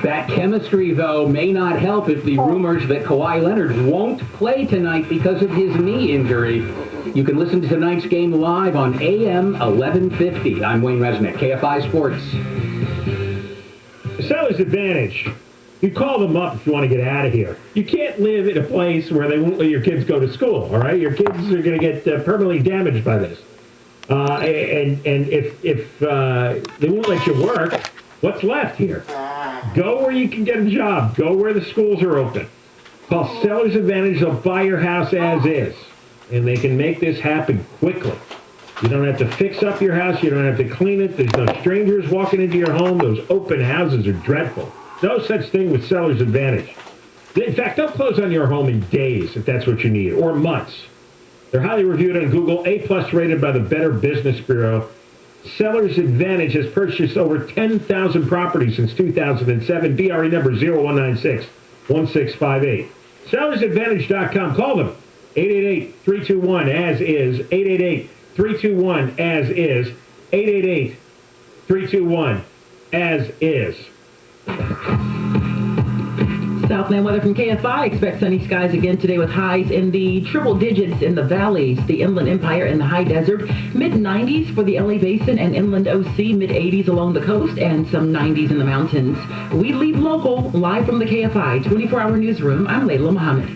That chemistry, though, may not help if the rumors that Kawhi Leonard won't play tonight because of his knee injury. You can listen to tonight's game live on AM 1150. I'm Wayne Resnick, KFI Sports. Seller's Advantage. You call them up if you want to get out of here. You can't live in a place where they won't let your kids go to school, all right? Your kids are going to get permanently damaged by this. And if they won't let you work, what's left here? Go where you can get a job. Go where the schools are open. Call Seller's Advantage. They'll buy your house as is. And they can make this happen quickly. You don't have to fix up your house. You don't have to clean it. There's no strangers walking into your home. Those open houses are dreadful. No such thing with Seller's Advantage. In fact, they'll close on your home in days if that's what you need, or months. They're highly reviewed on Google, A+ rated by the Better Business Bureau. Seller's Advantage has purchased over 10,000 properties since 2007. BRE number 0196-1658. SellersAdvantage.com. Call them. 888-321-AS-IS. 888-321-AS-IS. 888-321-AS-IS. Southland weather from KFI. Expect sunny skies again today with highs in the triple digits in the valleys, the Inland Empire, and the high desert. Mid-90s for the LA Basin and Inland OC. Mid-80s along the coast and some 90s in the mountains. We lead local, live from the KFI 24-hour newsroom. I'm Layla Muhammad.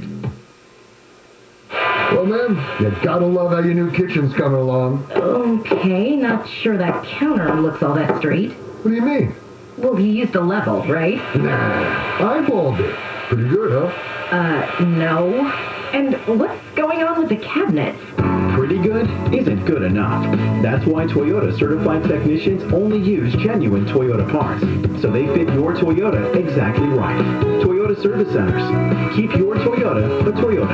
Well, ma'am, you gotta love how your new kitchen's coming along. Okay, not sure that counter looks all that straight. What do you mean? Well, you used a level, right? Nah, eyeballed it. Pretty good, huh? No. And what's going on with the cabinets? Pretty good isn't good enough. That's why Toyota certified technicians only use genuine Toyota parts, so they fit your Toyota exactly right. Toyota Service Centers. Keep your Toyota a Toyota.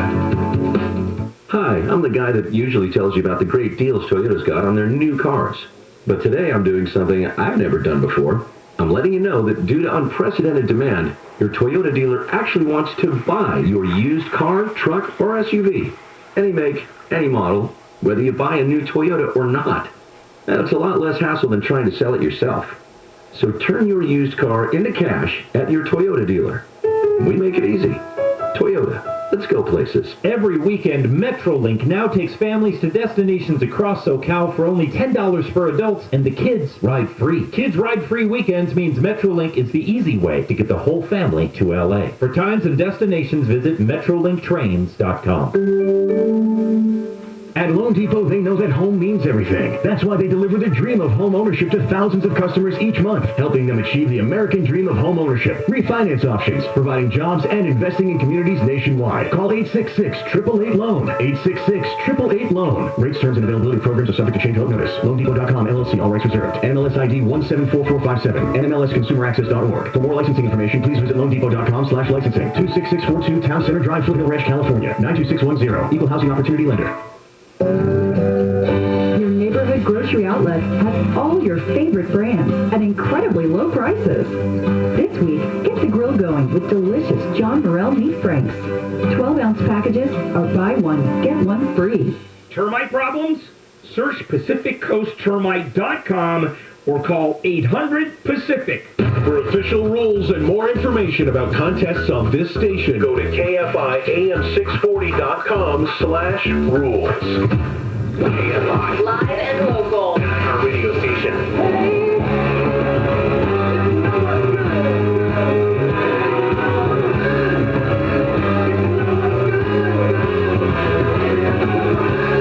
Hi, I'm the guy that usually tells you about the great deals Toyota's got on their new cars. But today I'm doing something I've never done before. I'm letting you know that due to unprecedented demand, your Toyota dealer actually wants to buy your used car, truck, or SUV. Any make, any model, whether you buy a new Toyota or not. That's a lot less hassle than trying to sell it yourself. So turn your used car into cash at your Toyota dealer. We make it easy. Toyota. Let's go places. Every weekend, Metrolink now takes families to destinations across SoCal for only $10 for adults, and the kids ride free. Kids ride free weekends means Metrolink is the easy way to get the whole family to LA. For times and destinations, visit MetrolinkTrains.com. At Loan Depot, they know that home means everything. That's why they deliver the dream of home ownership to thousands of customers each month, helping them achieve the American dream of home ownership. Refinance options, providing jobs and investing in communities nationwide. Call 866-888-LOAN. 866-888-LOAN. Rates, terms, and availability programs are subject to change without notice. LoanDepot.com, LLC, all rights reserved. NMLS ID 174457. NMLSConsumerAccess.org. For more licensing information, please visit LoanDepot.com/licensing. 26642 Town Center Drive, Foothill Ranch, California. 92610. Equal Housing Opportunity Lender. Your neighborhood grocery outlet has all your favorite brands at incredibly low prices. This week, get the grill going with delicious John Burrell meat franks. 12-ounce packages are buy one, get one free. Termite problems? Search PacificCoastTermite.com or call 800-PACIFIC. For official rules and more information about contests on this station, go to KFIAM640.com/rules. KFI. Live and local. Our radio station.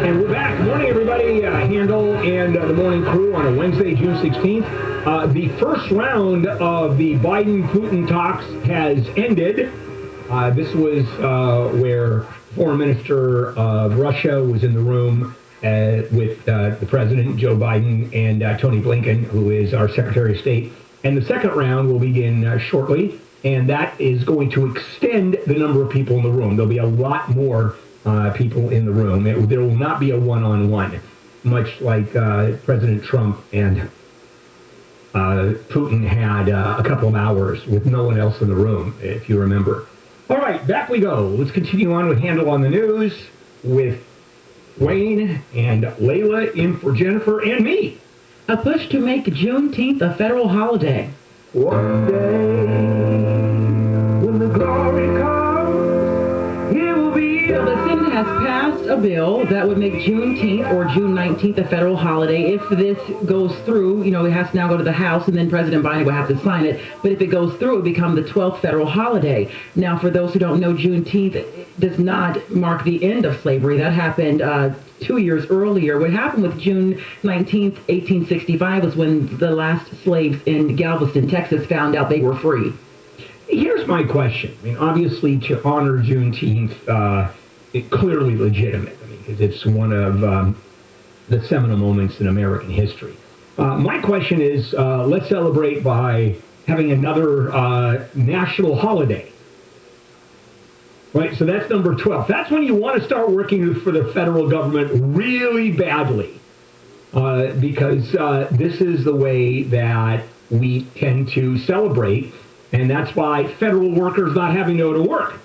And we're back. Morning, everybody. Handel and the morning crew on a Wednesday, June 16th. The first round of the Biden-Putin talks has ended. This was where Foreign Minister of Russia was in the room with the President, Joe Biden, and Tony Blinken, who is our Secretary of State. And the second round will begin shortly, and that is going to extend the number of people in the room. There'll be a lot more people in the room. There will not be a one-on-one, much like President Trump and Putin had a couple of hours with no one else in the room, if you remember. All right, back we go. Let's continue on with Handle on the News with Wayne and Layla in for Jennifer and me. A push to make Juneteenth a federal holiday. One day a bill that would make Juneteenth or June 19th a federal holiday. If this goes through, it has to now go to the House, and then President Biden will have to sign it. But if it goes through, it would become the 12th federal holiday. Now, for those who don't know, Juneteenth does not mark the end of slavery. That happened 2 years earlier. What happened with June 19th, 1865 was when the last slaves in Galveston, Texas found out they were free. Here's my question. I mean, obviously, to honor Juneteenth, it's clearly legitimate. I mean, because it's one of the seminal moments in American history. My question is, let's celebrate by having another national holiday. Right, so that's number 12. That's when you want to start working for the federal government really badly, because this is the way that we tend to celebrate, and that's why federal workers not having to go to work.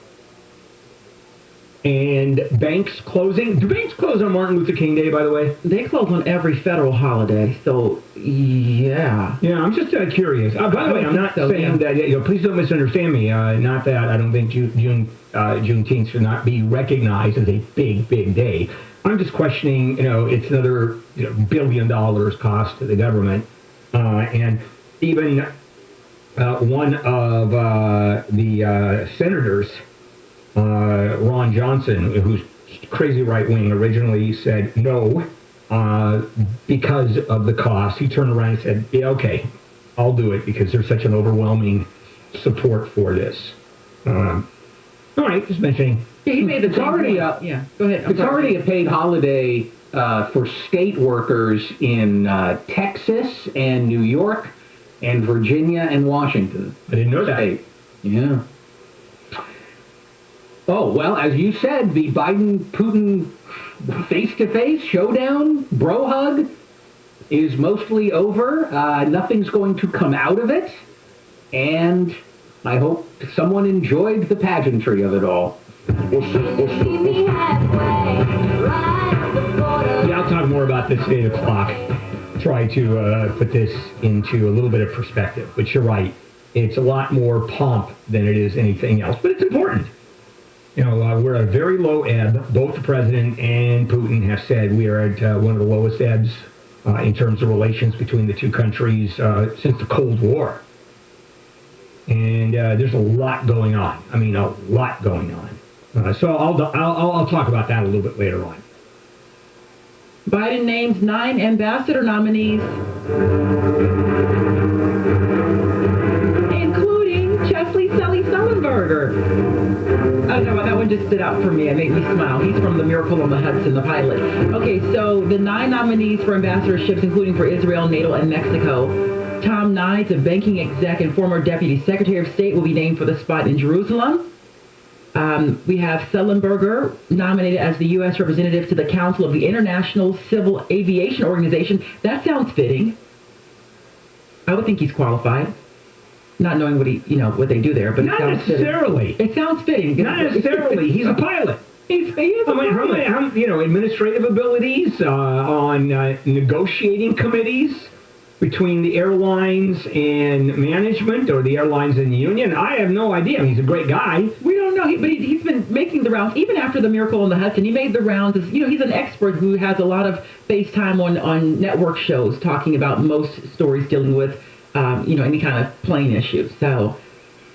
And banks closing. Do banks close on Martin Luther King Day, by the way? They close on every federal holiday, so yeah. Yeah, I'm just curious. By the way, I'm not saying that, please don't misunderstand me. Not that I don't think Juneteenth should not be recognized as a big, big day. I'm just questioning, it's another $1 billion cost to the government. And even one of the senators, Ron Johnson, who's crazy right-wing, originally said no because of the cost. He turned around and said, yeah, okay, I'll do it because there's such an overwhelming support for this. All right, just mentioning. Yeah, he made the it's already go ahead. It's already a paid holiday for state workers in Texas and New York and Virginia and Washington. I didn't know that. Yeah. Oh, well, as you said, the Biden-Putin face-to-face showdown, bro hug, is mostly over. Nothing's going to come out of it. And I hope someone enjoyed the pageantry of it all. Yeah, I'll talk more about this at 8 o'clock. Try to put this into a little bit of perspective. But you're right. It's a lot more pomp than it is anything else. But it's important. We're at a very low ebb. Both the president and Putin have said we are at one of the lowest ebbs in terms of relations between the two countries since the Cold War. And there's a lot going on. I mean, a lot going on. So I'll talk about that a little bit later on. Biden names 9 ambassador nominees, including Chesley Sullenberger. I don't know, that one just stood out for me. It made me smile. He's from the Miracle on the Hudson, the pilot. Okay, so the 9 nominees for ambassadorships, including for Israel, NATO, and Mexico. Tom Knight, a banking exec and former Deputy Secretary of State, will be named for the spot in Jerusalem. We have Sullenberger nominated as the U.S. representative to the Council of the International Civil Aviation Organization. That sounds fitting. I would think he's qualified, not knowing what what they do there. But not necessarily. It sounds fitting. Not necessarily. He's a pilot. He is a pilot. Administrative abilities on negotiating committees between the airlines and management, or the airlines and the union. I have no idea. I mean, he's a great guy. We don't know, but he's been making the rounds. Even after the Miracle on the Hudson, he made the rounds. He's an expert who has a lot of face time on network shows talking about most stories dealing with, any kind of plane issues. So,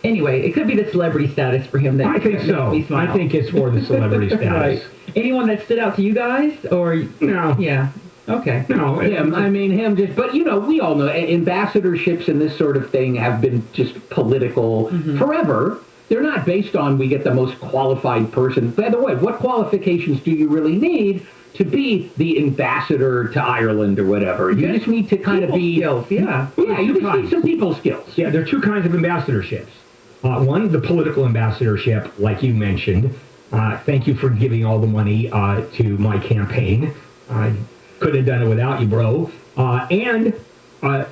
anyway, it could be the celebrity status for him. I think so. I think it's more the celebrity status. Right. Anyone that stood out to you guys? Or no. Yeah. Okay. No, him. I mean, him just, but we all know ambassadorships and this sort of thing have been just political forever. They're not based on we get the most qualified person. By the way, what qualifications do you really need to be the ambassador to Ireland or whatever? You just need to kind of be... skills, yeah. Yeah, you just need some people skills. Yeah, there are 2 kinds of ambassadorships. One, the political ambassadorship, like you mentioned. Thank you for giving all the money to my campaign. Couldn't have done it without you, bro. And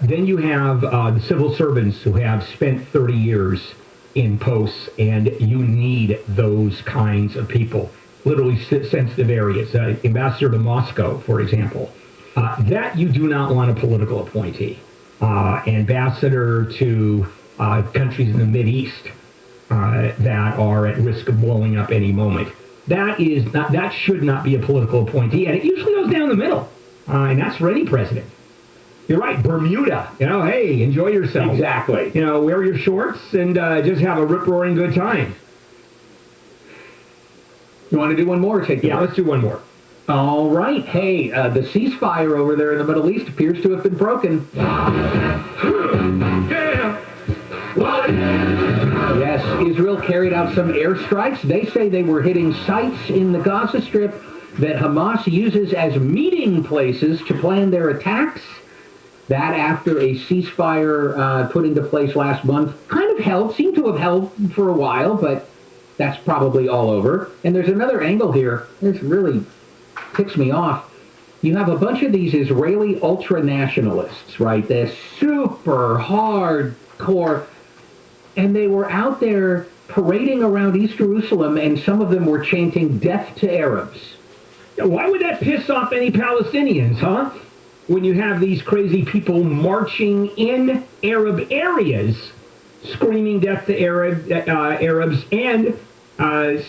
then you have the civil servants who have spent 30 years in posts, and you need those kinds of people. Literally sensitive areas. Ambassador to Moscow, for example. That you do not want a political appointee. Ambassador to countries in the Mideast that are at risk of blowing up any moment. that should not be a political appointee, and it usually goes down the middle. And that's for any president. You're right, Bermuda. Hey, enjoy yourself. Exactly. Wear your shorts and just have a rip-roaring good time. You want to do one more? Or take the break? Let's do one more. All right. Hey, the ceasefire over there in the Middle East appears to have been broken. Yes, Israel carried out some airstrikes. They say they were hitting sites in the Gaza Strip that Hamas uses as meeting places to plan their attacks. That, after a ceasefire put into place last month, kind of seemed to have held for a while, but that's probably all over. And there's another angle here. This really ticks me off. You have a bunch of these Israeli ultra-nationalists, right? They're super hardcore. And they were out there parading around East Jerusalem, and some of them were chanting death to Arabs. Why would that piss off any Palestinians, huh? When you have these crazy people marching in Arab areas, screaming death to Arabs, and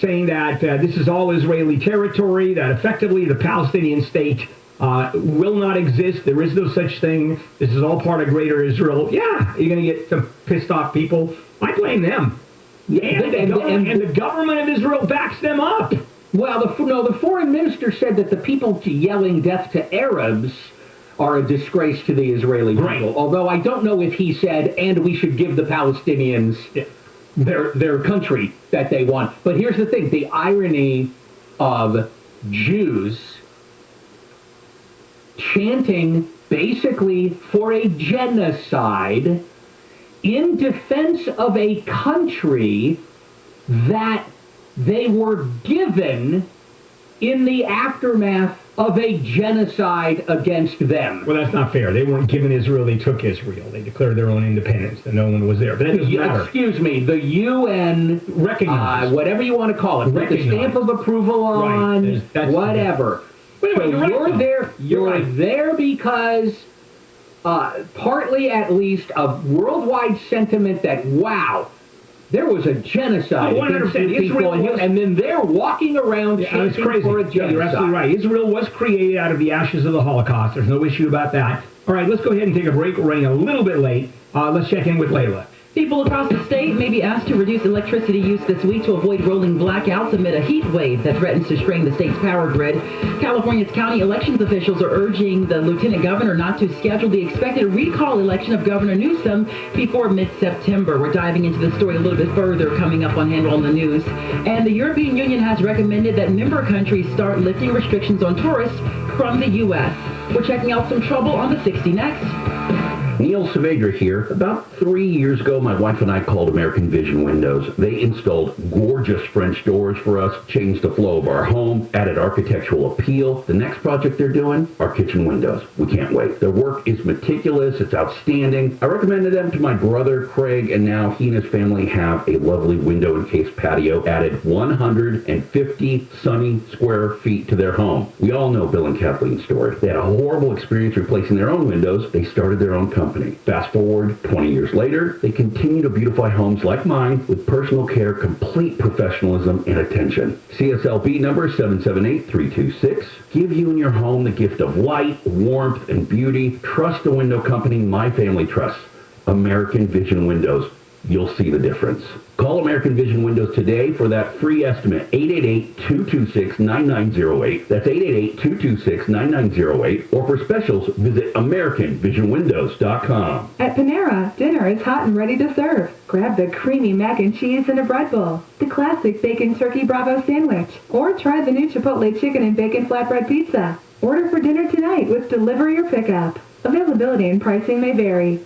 saying that this is all Israeli territory, that effectively the Palestinian state will not exist. There is no such thing. This is all part of Greater Israel. Yeah, you're going to get some pissed off people. I blame them. And the government of Israel backs them up. Well, the foreign minister said that the people yelling death to Arabs are a disgrace to the Israeli people. Right. Although I don't know if he said, and we should give the Palestinians their country that they want. But here's the thing, the irony of Jews chanting basically for a genocide in defense of a country that they were given in the aftermath of a genocide against them. Well, that's not fair. They weren't given Israel, they took Israel. They declared their own independence, and no one was there. But that doesn't matter. Excuse me, the UN, recognized, whatever you want to call it, put the stamp of approval on, right. Whatever. Anyway, So you're there because, partly at least, a worldwide sentiment that, wow, there was a genocide against these people, and then they're walking around chanting for a genocide. Yeah, you're absolutely right. Israel was created out of the ashes of the Holocaust. There's no issue about that. All right, let's go ahead and take a break. We're running a little bit late. Let's check in with Layla. People across the state may be asked to reduce electricity use this week to avoid rolling blackouts amid a heat wave that threatens to strain the state's power grid. California's county elections officials are urging the lieutenant governor not to schedule the expected recall election of Governor Newsom before mid-September. We're diving into the story a little bit further coming up on Handle on the News. And the European Union has recommended that member countries start lifting restrictions on tourists from the U.S. We're checking out some trouble on the 60 next. Neil Saavedra here. About 3 years ago, my wife and I called American Vision Windows. They installed gorgeous French doors for us, changed the flow of our home, added architectural appeal. The next project they're doing, our kitchen windows. We can't wait. Their work is meticulous. It's outstanding. I recommended them to my brother, Craig, and now he and his family have a lovely window encased patio, added 150 sunny square feet to their home. We all know Bill and Kathleen's story. They had a horrible experience replacing their own windows. They started their own company. Fast forward 20 years later, they continue to beautify homes like mine with personal care, complete professionalism, and attention. CSLB number 778326. Give you and your home the gift of light, warmth, and beauty. Trust the window company my family trusts. American Vision Windows. You'll see the difference. Call American Vision Windows today for that free estimate, 888-226-9908. That's 888-226-9908. Or for specials, visit AmericanVisionWindows.com. At Panera, dinner is hot and ready to serve. Grab the creamy mac and cheese in a bread bowl, the classic bacon turkey bravo sandwich, or try the new Chipotle chicken and bacon flatbread pizza. Order for dinner tonight with delivery or pickup. Availability and pricing may vary.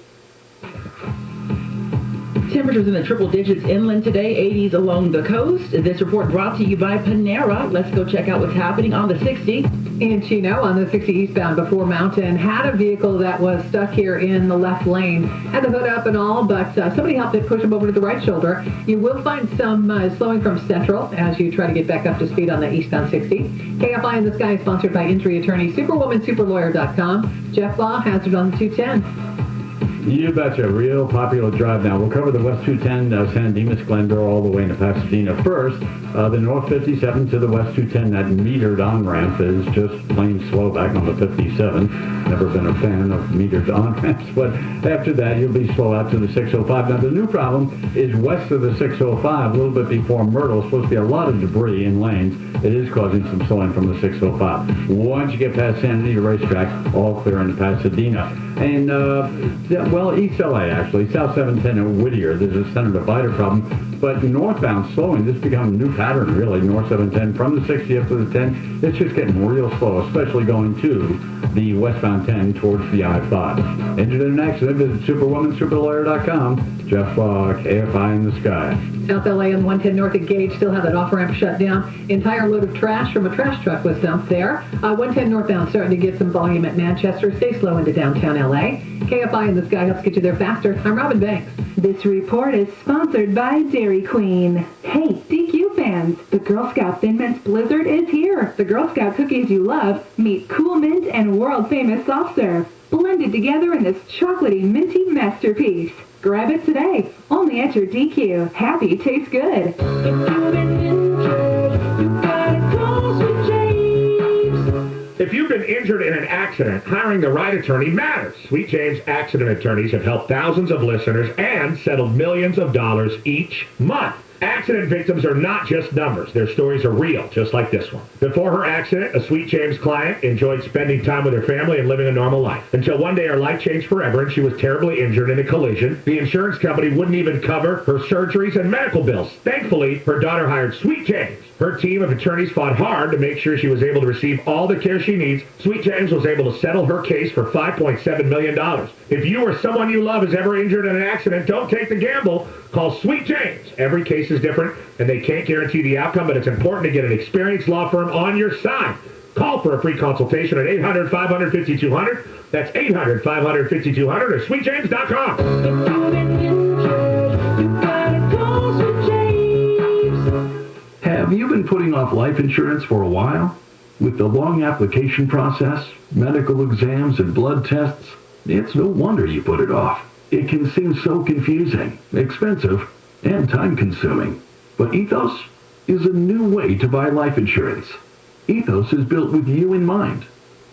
Temperatures in the triple digits inland today, 80s along the coast. This report brought to you by Panera. Let's go check out what's happening on the 60. In Chino, on the 60 eastbound before Mountain, had a vehicle that was stuck here in the left lane. Had the hood up and all, but somebody helped it push him over to the right shoulder. You will find some slowing from Central as you try to get back up to speed on the eastbound 60. KFI in the Sky is sponsored by injury attorney SuperwomanSuperLawyer.com. Jeff Law has it on the 210. You betcha. Real popular drive now. We'll cover the West 210, San Dimas, Glendale, all the way into Pasadena. First, the North 57 to the West 210, that metered on-ramp is just plain slow back on the 57. Never been a fan of metered on-ramps, but after that, you'll be slow out to the 605. Now, the new problem is west of the 605, a little bit before Myrtle. Supposed to be a lot of debris in lanes. It is causing some slowing from the 605. Once you get past Santa Anita Racetrack, all clear into Pasadena. And, East LA, actually, South 710 and Whittier, there's a center divider problem. But northbound slowing, this becomes a new pattern, really, north 710 from the 60 up to the 10. It's just getting real slow, especially going to the westbound 10 towards the I-5. Injured in an accident, visit superwomansuperlawyer.com. Jeff KFI in the sky. South LA and 110 north at Gage still have that off-ramp shut down. Entire load of trash from a trash truck was dumped there. 110 northbound starting to get some volume at Manchester. Stay slow into downtown LA. KFI in the sky helps get you there faster. I'm Robin Banks. This report is sponsored by Dairy Queen. Hey, DQ fans, the Girl Scout Thin Mints Blizzard is here. The Girl Scout cookies you love meet Cool Mint and world-famous soft serve, blended together in this chocolatey, minty masterpiece. Grab it today, only at your DQ. Happy tastes good. If you've been injured in an accident, hiring the right attorney matters. Sweet James Accident Attorneys have helped thousands of listeners and settled millions of dollars each month. Accident victims are not just numbers. Their stories are real, just like this one. Before her accident, a Sweet James client enjoyed spending time with her family and living a normal life. Until one day her life changed forever and she was terribly injured in a collision. The insurance company wouldn't even cover her surgeries and medical bills. Thankfully, her daughter hired Sweet James. Her team of attorneys fought hard to make sure she was able to receive all the care she needs. Sweet James was able to settle her case for $5.7 million. If you or someone you love is ever injured in an accident, don't take the gamble. Call Sweet James. Every case is different, and they can't guarantee the outcome, but it's important to get an experienced law firm on your side. Call for a free consultation at 800-500-5200. That's 800-500-5200 or sweetjames.com. Have you been putting off life insurance for a while? With the long application process, medical exams, and blood tests, it's no wonder you put it off. It can seem so confusing, expensive, and time-consuming. But Ethos is a new way to buy life insurance. Ethos is built with you in mind.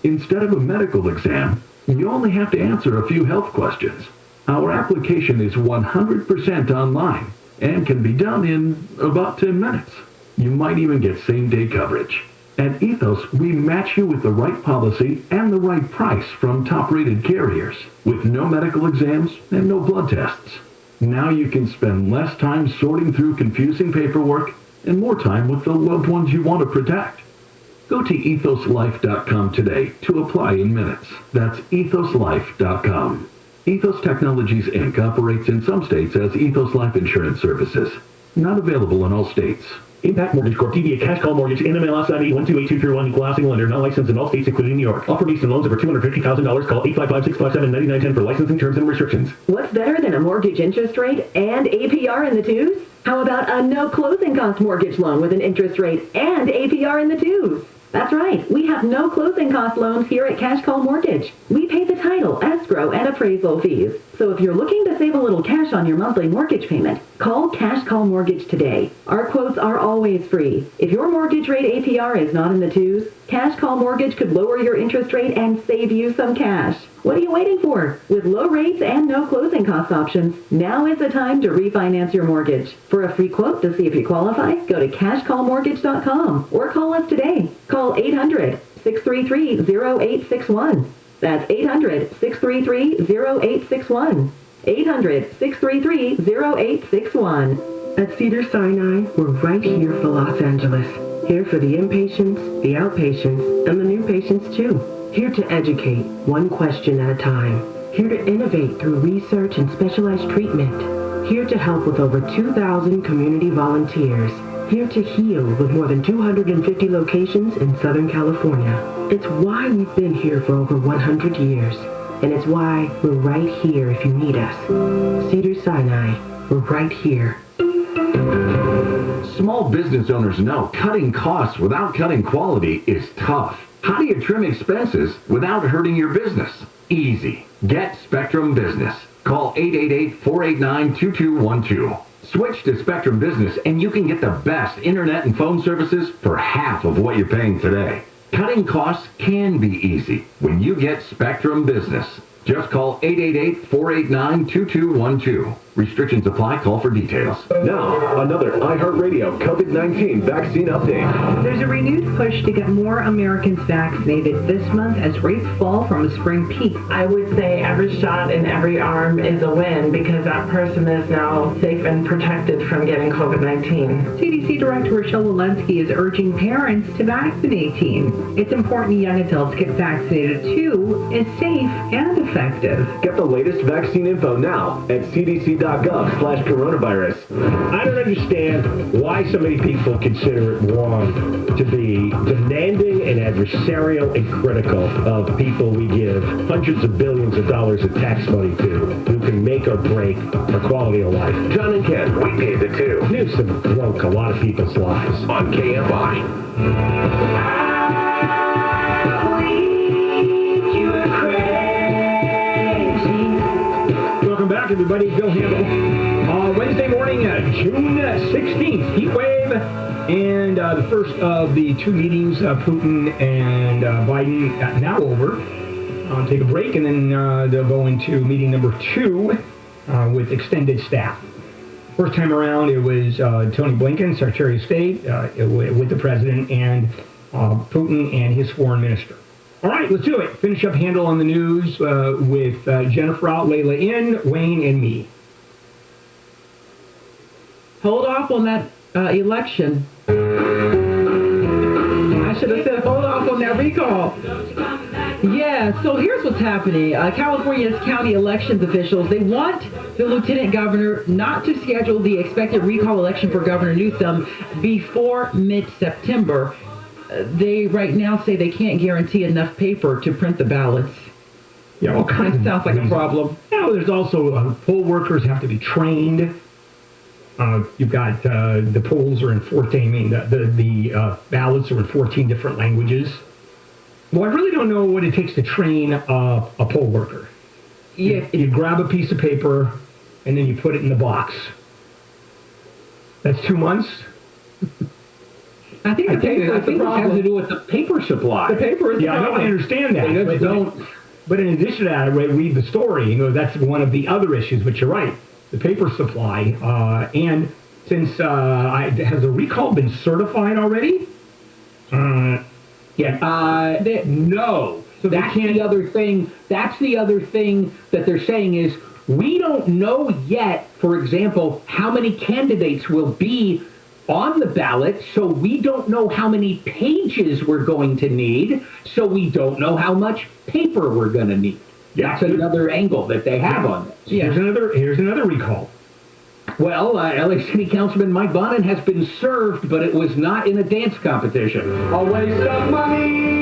Instead of a medical exam, you only have to answer a few health questions. Our application is 100% online and can be done in about 10 minutes. You might even get same-day coverage. At Ethos, we match you with the right policy and the right price from top-rated carriers, with no medical exams and no blood tests. Now you can spend less time sorting through confusing paperwork and more time with the loved ones you want to protect. Go to ethoslife.com today to apply in minutes. That's ethoslife.com. Ethos Technologies, Inc. operates in some states as Ethos Life Insurance Services. Not available in all states. Impact Mortgage Corp. DBA Cash Call Mortgage. NMLS ID 128231. Equal housing lender. Not licensed in all states including New York. Offer based on loans over $250,000. Call 855-657-9910 for licensing terms and restrictions. What's better than a mortgage interest rate and APR in the twos? How about a no closing cost mortgage loan with an interest rate and APR in the twos? That's right. We have no closing cost loans here at Cash Call Mortgage. We pay the title, escrow, and appraisal fees. So if you're looking to save a little cash on your monthly mortgage payment, call Cash Call Mortgage today. Our quotes are always free. If your mortgage rate APR is not in the twos, Cash Call Mortgage could lower your interest rate and save you some cash. What are you waiting for? With low rates and no closing cost options, now is the time to refinance your mortgage. For a free quote to see if you qualify, go to cashcallmortgage.com or call us today. Call 800-633-0861. That's 800-633-0861. 800-633-0861. At Cedars-Sinai, we're right here for Los Angeles. Here for the inpatients, the outpatients, and the new patients too. Here to educate, one question at a time. Here to innovate through research and specialized treatment. Here to help with over 2,000 community volunteers. Here to heal with more than 250 locations in Southern California. It's why we've been here for over 100 years. And it's why we're right here if you need us. Cedars-Sinai, we're right here. Small business owners know cutting costs without cutting quality is tough. How do you trim expenses without hurting your business? Easy. Get Spectrum Business. Call 888-489-2212. Switch to Spectrum Business and you can get the best internet and phone services for half of what you're paying today. Cutting costs can be easy when you get Spectrum Business. Just call 888-489-2212. Restrictions apply. Call for details. Now, another iHeartRadio COVID-19 vaccine update. There's a renewed push to get more Americans vaccinated this month as rates fall from a spring peak. I would say every shot in every arm is a win because that person is now safe and protected from getting COVID-19. CDC Director Rochelle Walensky is urging parents to vaccinate teens. It's important young adults get vaccinated too. It's safe and effective. Get the latest vaccine info now at cdc.gov/coronavirus. I don't understand why so many people consider it wrong to be demanding and adversarial and critical of people we give hundreds of billions of dollars of tax money to, who can make or break our quality of life. John and Ken, weekdays at 2. Newsom broke a lot of people's lives. On KFI. Welcome back, everybody. Bill Handel. Wednesday morning, June 16th, heat wave, and the first of the two meetings, Putin and Biden, now over. Take a break, and then they'll go into meeting number 2 with extended staff. First time around, it was Tony Blinken, Secretary of State, with the president, and Putin and his foreign minister. All right, let's do it. Finish up Handle on the News with Jennifer out, Layla in, Wayne, and me. Hold off on that election. I should have said hold off on that recall. Yeah, so here's what's happening. California's county elections officials, they want the lieutenant governor not to schedule the expected recall election for Governor Newsom before mid-September. They right now say they can't guarantee enough paper to print the ballots. Yeah, all kinds of sounds like a problem. Yeah, there's also poll workers have to be trained. You've got the polls are in 14. I mean, the ballots are in 14 different languages. Well, I really don't know what it takes to train a poll worker. Yeah, you grab a piece of paper and then you put it in the box. That's 2 months. I think the paper has to do with the paper supply. The paper is the problem. I understand that. They don't. But in addition to that, I read the story. That's one of the other issues. But you're right, the paper supply. And since has the recall been certified already? No. So that's the other thing. That's the other thing that they're saying is we don't know yet. For example, how many candidates will be on the ballot, so we don't know how many pages we're going to need, so we don't know how much paper we're going to need. That's another angle that they have on this. Yeah. Here's another recall. Well, LA City Councilman Mike Bonin has been served, but it was not in a dance competition. A waste of money!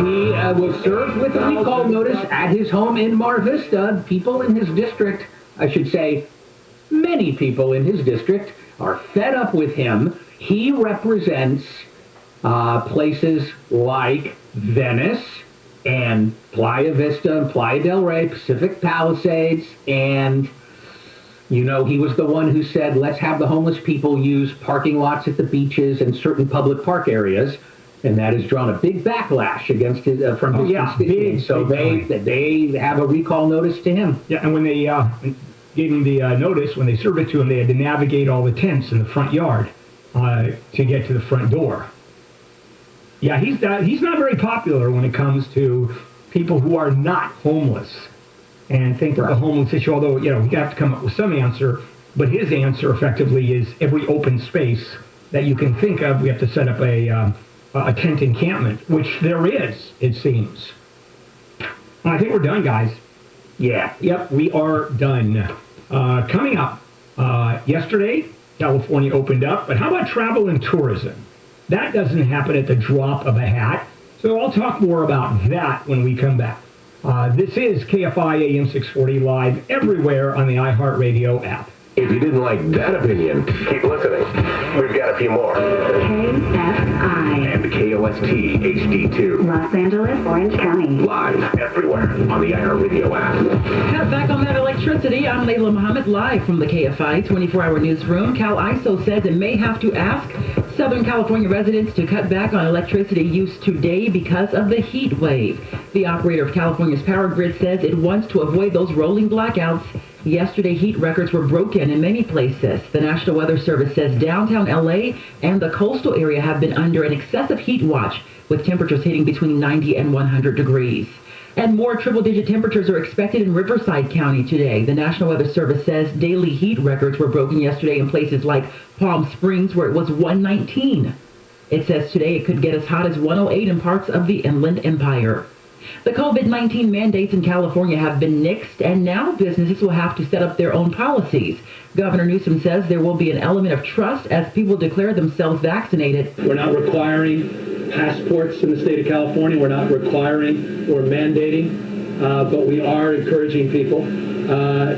He was served with a recall notice at his home in Mar Vista. People in his district, I should say, many people in his district, are fed up with him. He represents places like Venice and Playa Vista and Playa del Rey, Pacific Palisades, and he was the one who said, let's have the homeless people use parking lots at the beaches and certain public park areas, and that has drawn a big backlash against his from his constituents. So they have a recall notice to him. Yeah, and when they gave him the notice, when they served it to him, they had to navigate all the tents in the front yard to get to the front door. Yeah, he's not very popular when it comes to people who are not homeless and think that the homeless issue, although, we have to come up with some answer, but his answer effectively is every open space that you can think of, we have to set up a tent encampment, which there is, it seems. I think we're done, guys. Yeah, yep, we are done. Coming up, yesterday, California opened up, but how about travel and tourism? That doesn't happen at the drop of a hat, so I'll talk more about that when we come back. This is KFI AM 640 live everywhere on the iHeartRadio app. If you didn't like that opinion, keep listening. We've got a few more. KFI. And KOST HD2. Los Angeles, Orange County. Live everywhere on the iHeartRadio app. Cut back on that electricity. I'm Layla Muhammad, live from the KFI 24-hour newsroom. Cal ISO says it may have to ask Southern California residents to cut back on electricity use today because of the heat wave. The operator of California's power grid says it wants to avoid those rolling blackouts. Yesterday, heat records were broken in many places. The National Weather Service says downtown LA and the coastal area have been under an excessive heat watch, with temperatures hitting between 90 and 100 degrees. And more triple-digit temperatures are expected in Riverside County today. The National Weather Service says daily heat records were broken yesterday in places like Palm Springs, where it was 119. It says today it could get as hot as 108 in parts of the Inland Empire. The COVID-19 mandates in California have been nixed, and now businesses will have to set up their own policies. Governor Newsom says there will be an element of trust as people declare themselves vaccinated. We're not requiring passports in the state of California. We're not requiring or mandating, but we are encouraging people,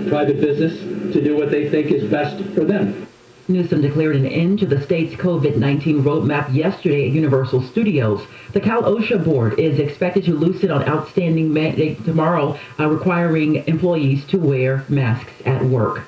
private business, to do what they think is best for them. Newsom declared an end to the state's COVID-19 roadmap yesterday at Universal Studios. The Cal OSHA board is expected to loosen on outstanding mandate tomorrow, requiring employees to wear masks at work.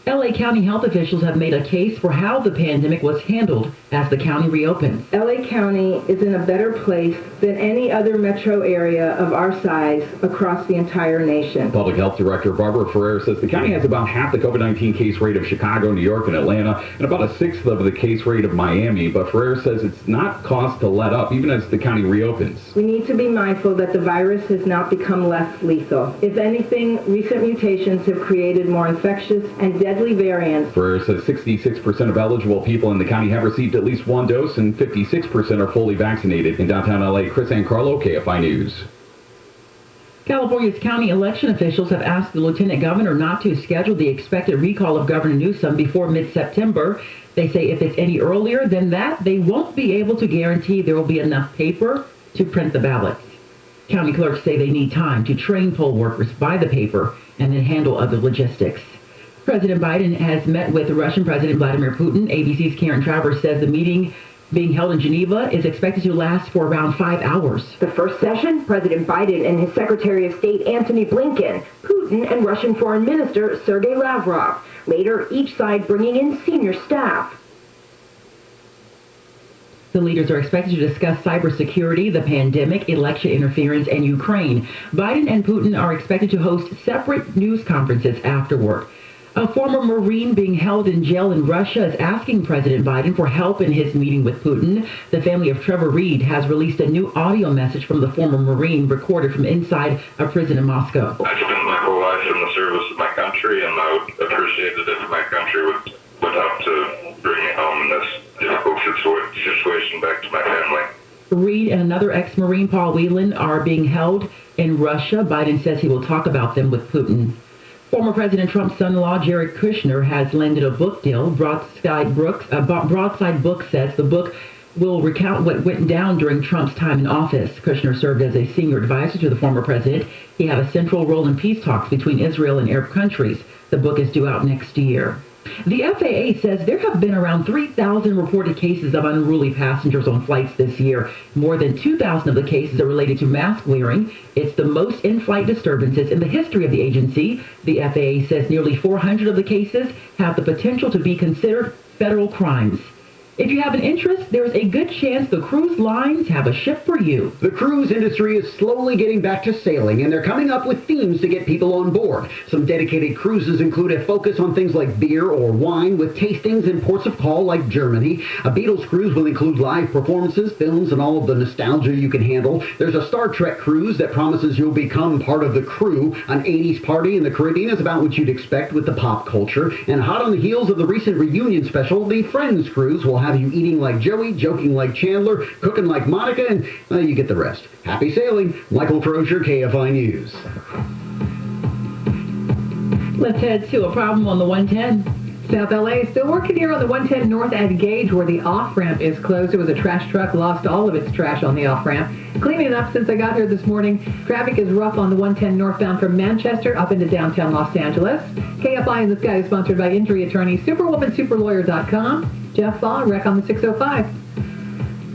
LA County health officials have made a case for how the pandemic was handled as the county reopens. LA County is in a better place than any other metro area of our size across the entire nation. Public Health Director Barbara Ferrer says the county has about half the COVID-19 case rate of Chicago, New York, and Atlanta, and about a sixth of the case rate of Miami. But Ferrer says it's not cause to let up, even as the county reopens. We need to be mindful that the virus has not become less lethal. If anything, recent mutations have created more infectious and deadly variants. Ferrer says 66% of eligible people in the county have received at least one dose, and 56% are fully vaccinated. In downtown LA, Chris Ancarlo, KFI News. California's county election officials have asked the lieutenant governor not to schedule the expected recall of Governor Newsom before mid-September. They say if it's any earlier than that, they won't be able to guarantee there will be enough paper to print the ballots. County clerks say they need time to train poll workers by the paper and then handle other logistics. President Biden has met with Russian President Vladimir Putin. ABC's Karen Travers says the meeting being held in Geneva is expected to last for around 5 hours. The first session, President Biden and his Secretary of State Antony Blinken, Putin and Russian Foreign Minister Sergei Lavrov. Later, each side bringing in senior staff. The leaders are expected to discuss cybersecurity, the pandemic, election interference, and Ukraine. Biden and Putin are expected to host separate news conferences afterward. A former Marine being held in jail in Russia is asking President Biden for help in his meeting with Putin. The family of Trevor Reed has released a new audio message from the former Marine recorded from inside a prison in Moscow. I spent my whole life in the service of my country, and I would appreciate it if my country would help to bring me home in this difficult situation back to my family. Reed and another ex-Marine, Paul Whelan, are being held in Russia. Biden says he will talk about them with Putin. Former President Trump's son-in-law, Jared Kushner, has landed a book deal. Broadside Books says the book will recount what went down during Trump's time in office. Kushner served as a senior advisor to the former president. He had a central role in peace talks between Israel and Arab countries. The book is due out next year. The FAA says there have been around 3,000 reported cases of unruly passengers on flights this year. More than 2,000 of the cases are related to mask wearing. It's the most in-flight disturbances in the history of the agency. The FAA says nearly 400 of the cases have the potential to be considered federal crimes. If you have an interest, there is a good chance the cruise lines have a ship for you. The cruise industry is slowly getting back to sailing, and they're coming up with themes to get people on board. Some dedicated cruises include a focus on things like beer or wine, with tastings in ports of call like Germany. A Beatles cruise will include live performances, films, and all of the nostalgia you can handle. There's a Star Trek cruise that promises you'll become part of the crew. An 80s party in the Caribbean is about what you'd expect with the pop culture. And hot on the heels of the recent reunion special, the Friends cruise will have you eating like Joey, joking like Chandler, cooking like Monica, and you get the rest. Happy sailing. Michael Crozier, KFI News. Let's head to a problem on the 110. South LA is still working here on the 110 North at Gage where the off-ramp is closed. It was a trash truck, lost all of its trash on the off-ramp. Cleaning it up since I got here this morning. Traffic is rough on the 110 northbound from Manchester up into downtown Los Angeles. KFI in the Sky is sponsored by injury attorney SuperwomanSuperLawyer.com. Jeff Baugh, wreck on the 605.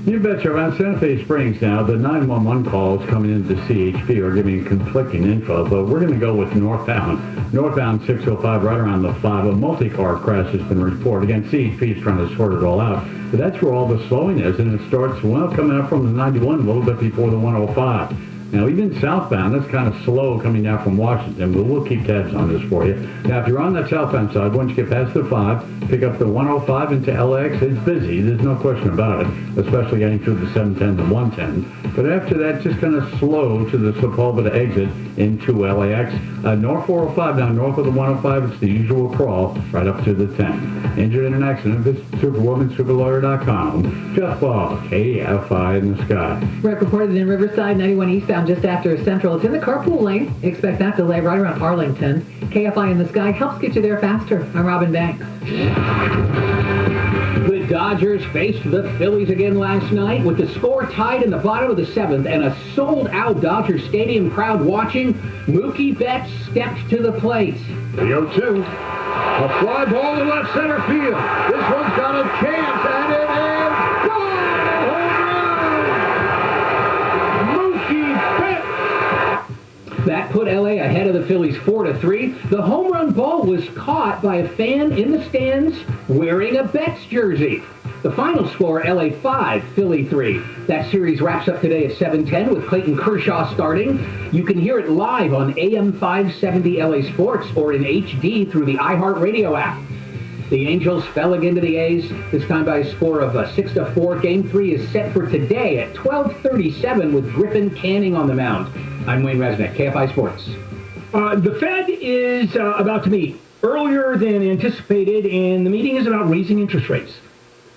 You betcha. Around Santa Fe Springs now, the 911 calls coming into CHP are giving conflicting info, but we're going to go with northbound. Northbound 605, right around the 5, a multi-car crash has been reported. Again, CHP is trying to sort it all out, but that's where all the slowing is, and it starts, well, coming up from the 91 a little bit before the 105. Now, even southbound, that's kind of slow coming down from Washington, but we'll keep tabs on this for you. Now, if you're on that southbound side, once you get past the 5, pick up the 105 into LAX. It's busy. There's no question about it, especially getting through the 710 to 110. But after that, just kind of slow to the Sepulveda exit into LAX. North 405, down north of the 105, it's the usual crawl right up to the 10. Injured in an accident, visit SuperwomanSuperLawyer.com. Jeff Baugh, KFI in the Sky. Wreck reported in Riverside, 91 eastbound just after Central. It's in the carpool lane. Expect that delay right around Arlington. KFI in the Sky helps get you there faster. I'm Robin Banks. The Dodgers faced the Phillies again last night with the score tied in the bottom of the 7th and a sold-out Dodger Stadium crowd watching. Mookie Betts stepped to the plate. The 0-2. A fly ball to left center field. This one's got a chance, and it is gone! Home run! Mookie Betts! That put LA ahead of the Phillies 4-3. The home run ball was caught by a fan in the stands wearing a Betts jersey. The final score, LA 5, Philly 3. That series wraps up today at 7:10 with Clayton Kershaw starting. You can hear it live on AM 570 LA Sports or in HD through the iHeartRadio app. The Angels fell again to the A's, this time by a score of 6-4. Game 3 is set for today at 12:37 with Griffin Canning on the mound. I'm Wayne Resnick, KFI Sports. The Fed is about to meet earlier than anticipated, and the meeting is about raising interest rates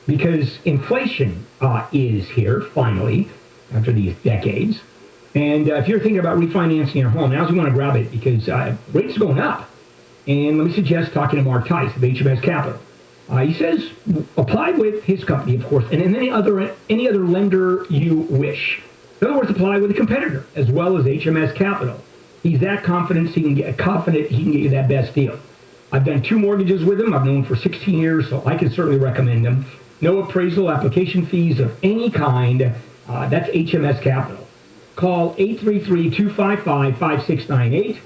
because inflation is here, finally, after these decades. And if you're thinking about refinancing your home, now's you want to grab it because rates are going up. And let me suggest talking to Mark Tice of HMS Capital. He says apply with his company, of course, and any other lender you wish. In other words, apply with a competitor as well as HMS Capital. He's that confident he can get you that best deal. I've done 2 mortgages with him. I've known him for 16 years, so I can certainly recommend him. No appraisal application fees of any kind. That's HMS Capital. Call 833-255-5698.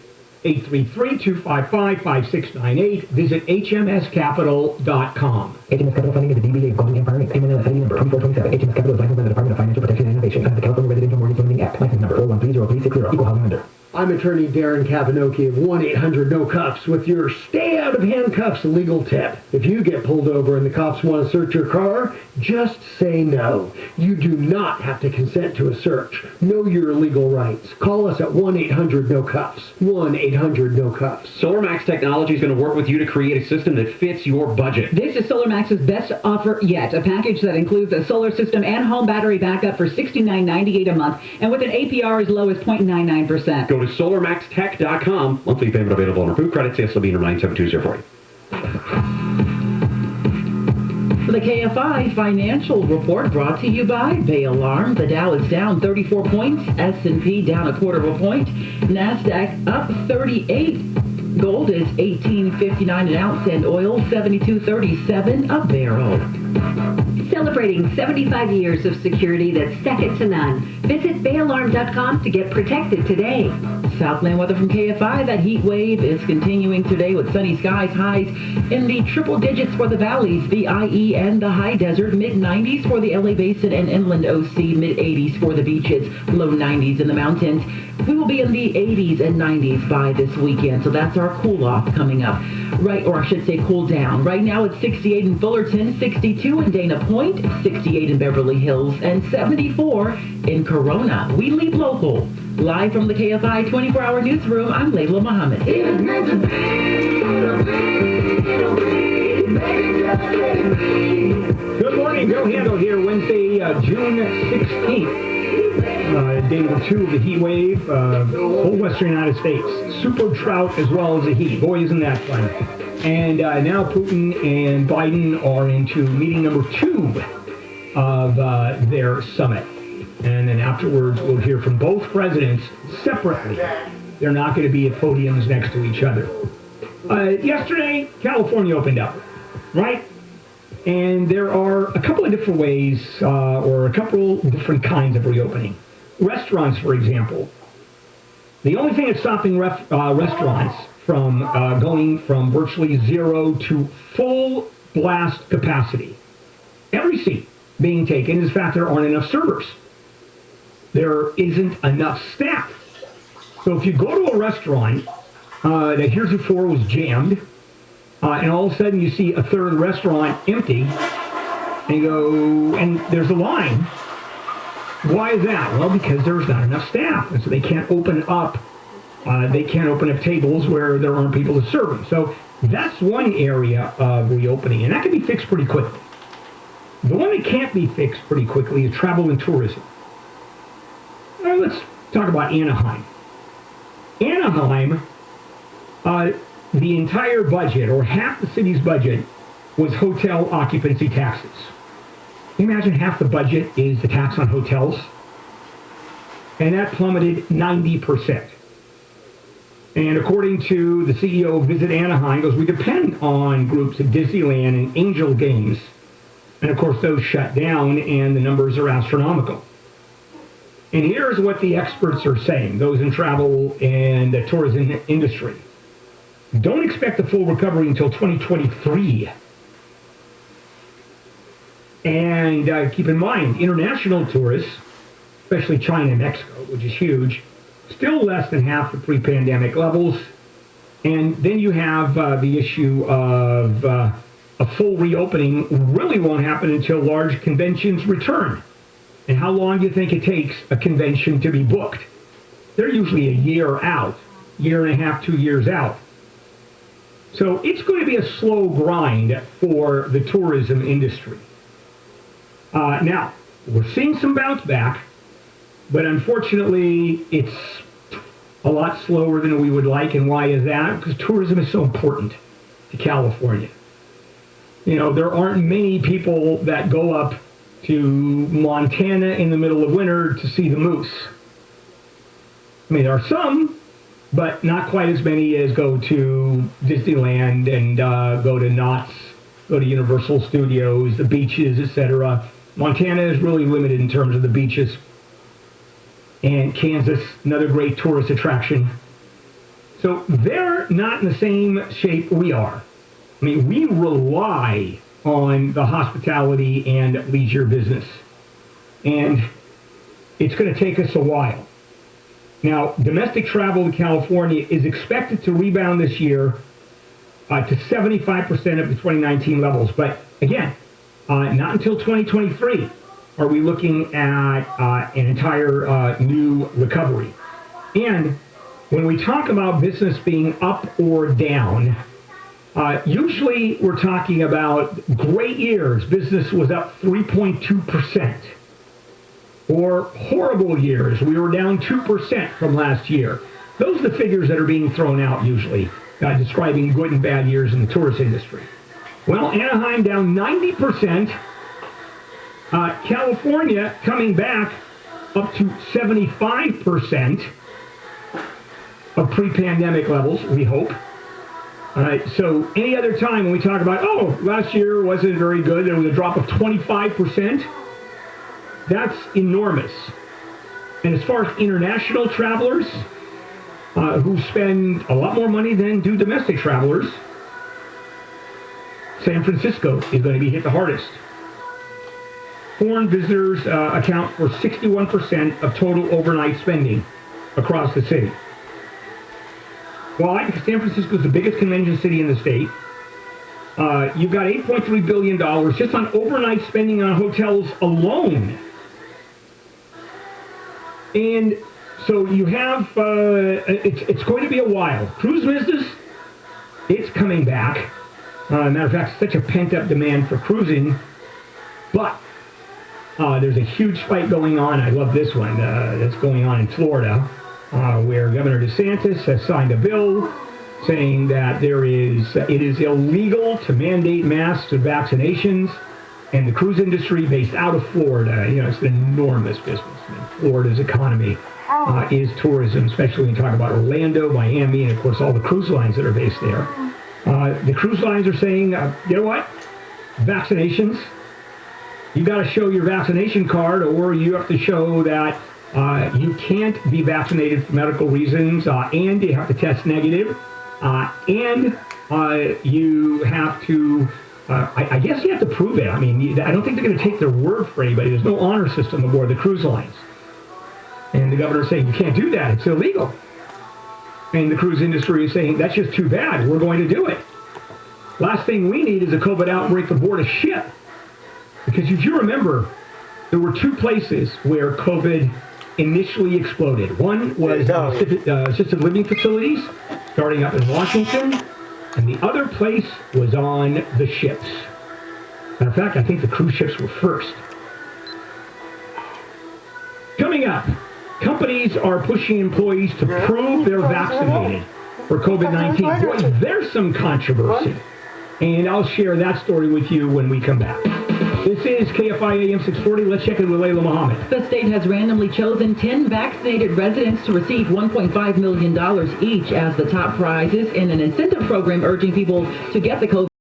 833-255-5698. Visit hmscapital.com. HMS Capital Funding is a DBA of Golden Empire Inc. Payment ID number 2427. HMS Capital is licensed by the Department of Financial Protection and Innovation under the California Residential Mortgage Lending Act. License number 4130360. Equal housing lender. I'm attorney Darren Kavanoki of 1-800-NO-CUFFS with your stay out of handcuffs legal tip. If you get pulled over and the cops want to search your car, just say no. You do not have to consent to a search. Know your legal rights. Call us at 1-800-NO-CUFFS. 1-800-NO-CUFFS. SolarMax Technology is going to work with you to create a system that fits your budget. This is SolarMax's best offer yet. A package that includes a solar system and home battery backup for $69.98 a month and with an APR as low as 0.99%. Go to SolarMaxTech.com. Monthly payment available on approved credits. CSLB number 97204. The KFI financial report brought to you by Bay Alarm. The Dow is down 34 points. S&P down a quarter of a point. NASDAQ up 38. Gold is $18.59 an ounce and oil $72.37 a barrel. Celebrating 75 years of security that's second to none. Visit bayalarm.com to get protected today. Southland weather from KFI. That heat wave is continuing today with sunny skies, highs in the triple digits for the valleys, the IE and the high desert, mid-90s for the LA Basin and inland OC, mid-80s for the beaches, low 90s in the mountains. We will be in the 80s and 90s by this weekend, so that's our cool-off coming up. Right, or I should say cool down. Right now it's 68 in Fullerton, 62 in Dana Point, 68 in Beverly Hills, and 74 in Corona. We lead local. Live from the KFI 24-hour newsroom, I'm Layla Muhammad. Good morning, Joe Handel here, Wednesday, June 16th. Day number 2 of the heat wave, whole western United States. Super drought as well as the heat. Boy, isn't that fun. And now Putin and Biden are into meeting number 2 of their summit. And then afterwards, we'll hear from both presidents separately. They're not going to be at podiums next to each other. Yesterday, California opened up, right? And there are a couple of different ways, or a couple different kinds of reopening. Restaurants, for example. The only thing that's stopping restaurants from going from virtually zero to full blast capacity, every seat being taken, is the fact there aren't enough servers. There isn't enough staff. So if you go to a restaurant that heretofore was jammed, and all of a sudden you see a third of the restaurant empty, and you go, and there's a line. Why is that? Well, because there's not enough staff, and so they can't open up. They can't open up tables where there aren't people to serve them. So that's one area of reopening, and that can be fixed pretty quickly. The one that can't be fixed pretty quickly is travel and tourism. Now let's talk about Anaheim. Anaheim, the entire budget, or half the city's budget, was hotel occupancy taxes. Can you imagine half the budget is the tax on hotels? And that plummeted 90%. And according to the CEO of Visit Anaheim, goes, we depend on groups at Disneyland and Angel Games. And of course, those shut down, and the numbers are astronomical. And here's what the experts are saying, those in travel and the tourism industry. Don't expect a full recovery until 2023. And keep in mind, international tourists, especially China and Mexico, which is huge, still less than half the pre-pandemic levels. And then you have the issue of a full reopening really won't happen until large conventions return. And how long do you think it takes a convention to be booked? They're usually a year out, year and a half, 2 years out. So it's going to be a slow grind for the tourism industry. Now, we're seeing some bounce back, but unfortunately, it's a lot slower than we would like. And why is that? Because tourism is so important to California. You know, there aren't many people that go up to Montana in the middle of winter to see the moose. I mean, there are some, but not quite as many as go to Disneyland and go to Knott's, go to Universal Studios, the beaches, etc. Montana is really limited in terms of the beaches. And Kansas, another great tourist attraction. So they're not in the same shape we are. I mean, we rely on the hospitality and leisure business. And it's going to take us a while. Now, domestic travel to California is expected to rebound this year to 75% of the 2019 levels. But again, not until 2023 are we looking at an entire new recovery. And when we talk about business being up or down, usually we're talking about great years. Business was up 3.2%. Or horrible years, we were down 2% from last year. Those are the figures that are being thrown out usually, describing good and bad years in the tourist industry. Well, Anaheim down 90%. California coming back up to 75% of pre-pandemic levels, we hope. So any other time when we talk about, oh, last year wasn't very good, there was a drop of 25%, that's enormous. And as far as international travelers, who spend a lot more money than do domestic travelers, San Francisco is going to be hit the hardest. Foreign visitors account for 61% of total overnight spending across the city. Well, San Francisco is the biggest convention city in the state. You've got $8.3 billion just on overnight spending on hotels alone. And so you have, it's going to be a while. Cruise business, it's coming back. Matter of fact, such a pent-up demand for cruising. But there's a huge fight going on. I love this one that's going on in Florida, where Governor DeSantis has signed a bill saying that it is illegal to mandate masks and vaccinations, and the cruise industry based out of Florida, it's an enormous business. I mean, Florida's economy is tourism, especially when you talk about Orlando, Miami, and of course all the cruise lines that are based there. The cruise lines are saying, you know what? Vaccinations, you got to show your vaccination card, or you have to show that you can't be vaccinated for medical reasons, and you have to test negative, and you have to, I guess you have to prove it. I mean, I don't think they're going to take their word for anybody. There's no honor system aboard the cruise lines. And the governor is saying, you can't do that. It's illegal. And the cruise industry is saying, that's just too bad. We're going to do it. Last thing we need is a COVID outbreak aboard a ship. Because if you remember, there were two places where COVID initially exploded. One was assisted living facilities, starting up in Washington, and the other place was on the ships. Matter of fact, I think the cruise ships were first. Coming up, companies are pushing employees to prove they're vaccinated for COVID-19. Boy, there's some controversy. And I'll share that story with you when we come back. This is KFI AM 640. Let's check in with Layla Muhammad. The state has randomly chosen 10 vaccinated residents to receive $1.5 million each as the top prizes in an incentive program urging people to get the COVID